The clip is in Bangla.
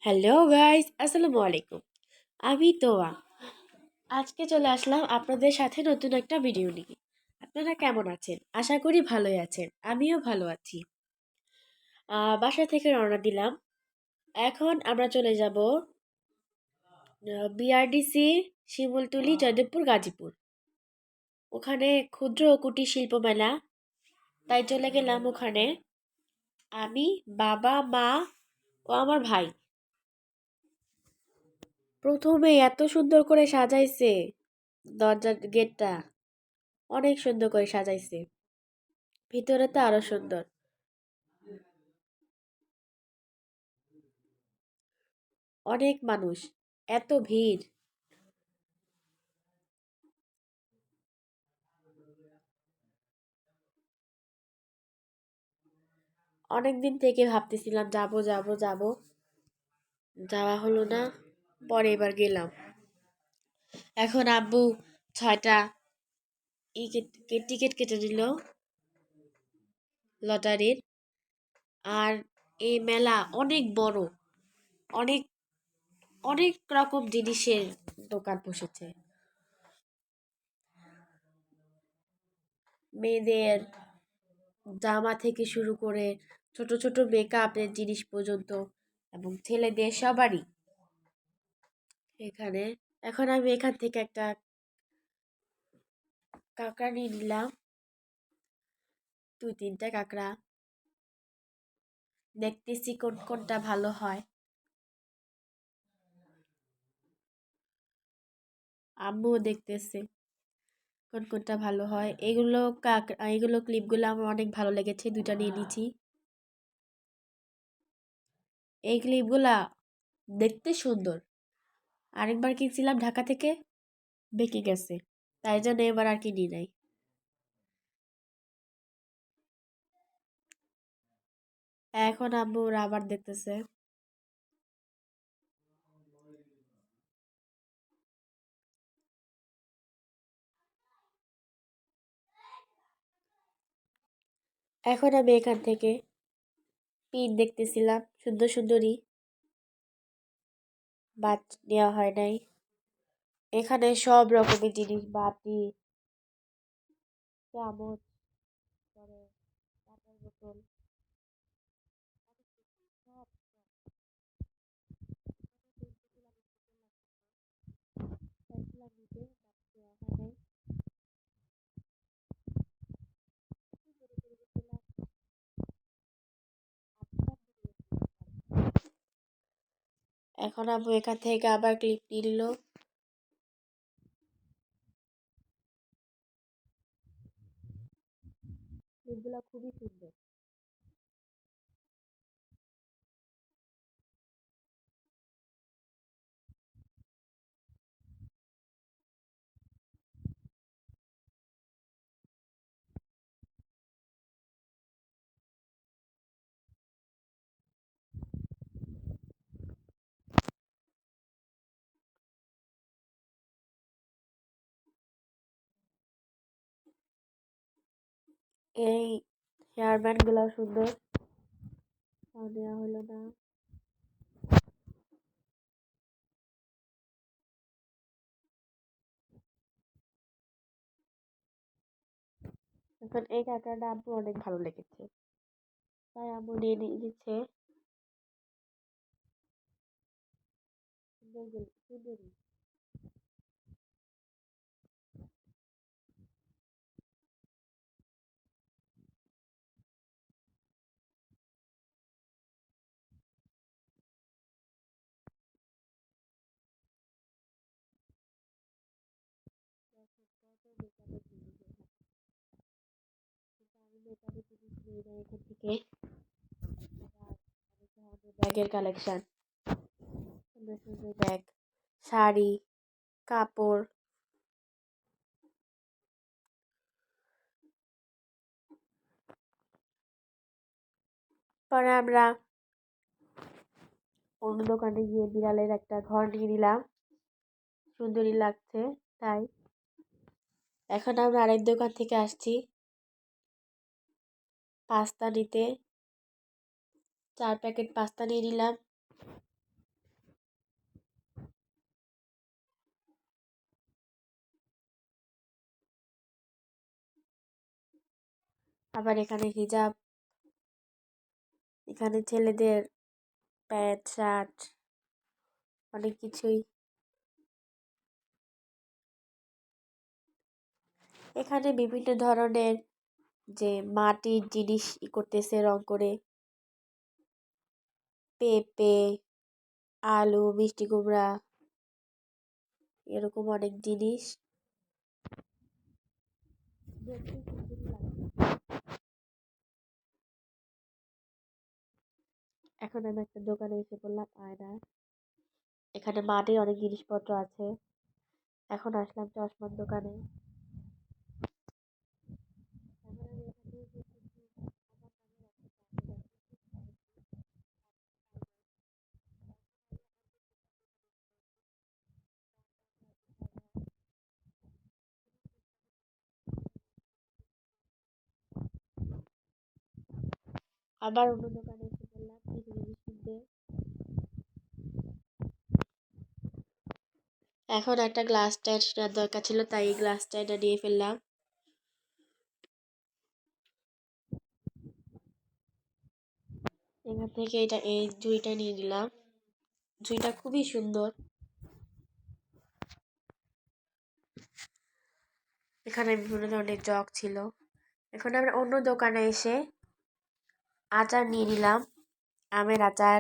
হ্যালো গাইস, আসসালামু আলাইকুম। আমি তোয়া। আজকে চলে আসলাম আপনাদের সাথে নতুন একটা ভিডিও নিয়ে। আপনারা কেমন আছেন? আশা করি ভালোই আছেন। আমিও ভালো আছি। বাসা থেকে রওনা দিলাম। এখন আমরা চলে যাব বিআরডিসি, শিমুলতলি, জয়দেবপুর, গাজীপুর। ওখানে ক্ষুদ্র ও কুটির শিল্প মেলা, তাই চলে গেলাম ওখানে। আমি, বাবা, মা ও আমার ভাই। প্রথমে এত সুন্দর করে সাজাইছে দরজার গেটটা, অনেক সুন্দর করে সাজাইছে। ভিতরে তো আরো সুন্দর। অনেক মানুষ, এত ভিড়। অনেকদিন থেকে ভাবতেছিলাম যাব যাব যাব, যাওয়া হলো না। পরে এবার গেলাম। এখন আব্বু 6টা টিকিট কেটে নিল লটারির। আর এই মেলা অনেক বড়, অনেক অনেক রকম জিনিসের দোকান বসেছে। মেয়েদের জামা থেকে শুরু করে ছোট ছোট মেকআপের জিনিস পর্যন্ত, এবং ছেলেদের সবারই এখানে। এখন আমি এখান থেকে একটা কাঁকড়া নিয়ে নিলাম, 2-3টা কাঁকড়া। দেখতেছি কোনটা ভালো হয়। আম্মুও দেখতেছে কোনটা ভালো হয়। এগুলো ক্লিপগুলো আমার অনেক ভালো লেগেছে, 2টা নিয়ে নিয়েছি। এই ক্লিপগুলা দেখতে সুন্দর। আরেকবার কিনছিলাম ঢাকা থেকে, বেঁকে গেছে, তাই জন্য এবার আর কিনি নাই। এখন আম্মু রাবার দেখতেছে। এখন আমি এখান থেকে পিন দেখতেছিলাম, সুন্দর সুন্দরী, বাট নেওয়া হয় নাই। এখানে সব রকমের জিনিস, বাটি, চামচ, তারপরে কাঁচের বোতল, সব চাইছিলাম নিতে, বাট নেওয়া হয় নাই। এখন আম্মু এখান থেকে আবার ক্লিপ নিল। ক্লিপগুলো খুবই সুন্দর। এই হেয়ার ব্যান্ড গুলাও সুন্দর, তাও নেওয়া হলো না। এখন এই কাঁকড়াটা আব্বু অনেক ভালো লেগেছে, তাই আব্বু নিয়ে নিচ্ছে। সুন্দর সুন্দরী। আমি মেকআপের জিনিস নিয়ে যাই এখান থেকে। ব্যাগের কালেকশন, সুন্দর সুন্দর ব্যাগ, শাড়ি, কাপড়। পরে আমরা অন্য দোকানে গিয়ে বিড়ালের একটা ঘর নিয়ে নিলাম, সুন্দরী লাগছে তাই। এখন আমরা আরেক দোকান থেকে আসছি পাস্তা নিতে, 4 প্যাকেট পাস্তা নিয়ে নিলাম। আবার এখানে হিজাব, এখানে ছেলেদের প্যান্ট শার্ট অনেক কিছুই। এখানে বিভিন্ন ধরনের যে মাটির জিনিস করতেছে রং করে, পেঁপে, আলু, মিষ্টি কুমড়া, এরকম অনেক জিনিস দেখতে সুন্দর লাগে। এখন আমি একটা দোকানে এসে পড়লাম, আয়না। এখানে মাটির অনেক জিনিসপত্র আছে। এখন আসলাম চশমার দোকানে। এখন আমি এখানে যে কিছু আমার নামের একটা চাকরি আবার অন্য দোকানে এসে পড়লাম কিছু জিনিস কিনতে। এখন একটা গ্লাস স্ট্যান্ড নেওয়ার দরকার ছিল, তাই এই গ্লাস স্ট্যান্ডটা নিয়ে ফেললাম। এখান থেকে এই জুইটা নিয়ে নিলাম। জুইটা খুবই সুন্দর। এখানে বিভিন্ন ধরনের জগ ছিল। এখন আমরা অন্য দোকানে এসে আচার নিয়ে নিলাম, আমের আচার।